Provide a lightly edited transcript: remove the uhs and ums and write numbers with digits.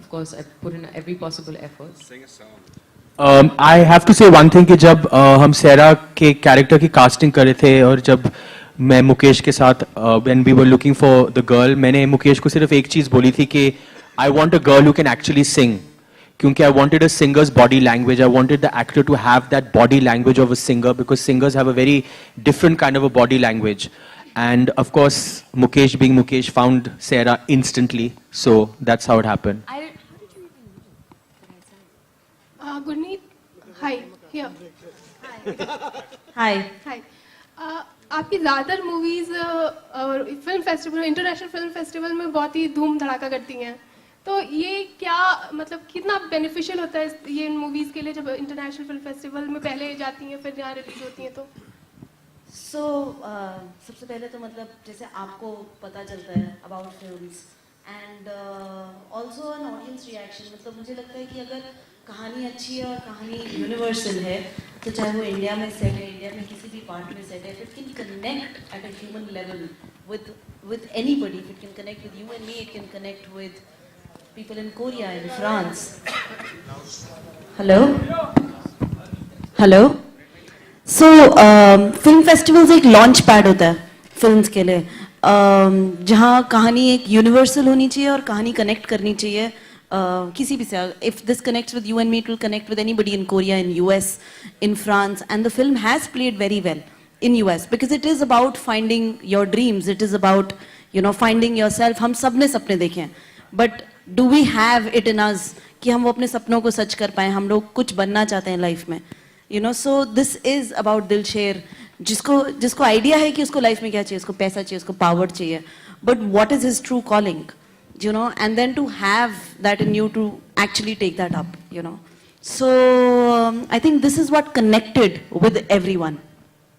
of course, I put in every possible effort. Sing a song. I have to say one thing कि जब हम सैरा के character की casting कर रहे थे और जब मैं मुकेश के साथ when we were looking for the girl, मैंने मुकेश को सिर्फ एक चीज़ बोली थी कि I want a girl who can actually sing. क्योंकि I wanted a singer's body language. I wanted the actor to have that body language of a singer because singers have a very different kind of a body language. And of course, Mukesh being Mukesh found Sarah instantly. So that's how it happened. Gurneet, hi, here. Hi. Hi. आपकी ज़्यादातर movies film festival, international film festival में बहुत ही धूम धड़ाका करती हैं. तो ये क्या मतलब कितना बेनिफिशियल होता है ये इन मूवीज़ के लिए जब इंटरनेशनल फिल्म फेस्टिवल में पहले जाती हैं फिर यहाँ रिलीज होती हैं तो? सबसे पहले तो मतलब जैसे आपको पता चलता है about films and also an audience reaction. मतलब मुझे लगता है कि अगर कहानी अच्छी है और कहानी यूनिवर्सल है तो चाहे वो इंडिया में सेट है, इंडिया में किसी भी पार्ट में सेट है, it can connect at a human level with anybody. If it can connect with you and me, it can connect with people in Korea, in France. Hello. So film festivals एक launch pad होता है films के लिए, जहाँ कहानी एक universal होनी चाहिए और कहानी connect करनी चाहिए किसी भी से. If this connects with you and me, it will connect with anybody in Korea, in US, in France, and the film has played very well in US because it is about finding your dreams. It is about finding yourself. हम सब ने सपने देखे हैं, but do we have it in us कि हम वो अपने सपनों को सच कर पाएं? हम लोग कुछ बनना चाहते हैं लाइफ में, so this is about Dilsher, जिसको आइडिया है कि उसको लाइफ में क्या चाहिए, उसको पैसा चाहिए, उसको पावर चाहिए, but what is his true calling, and then to have that in you to actually take that up, so I think this is what connected with everyone.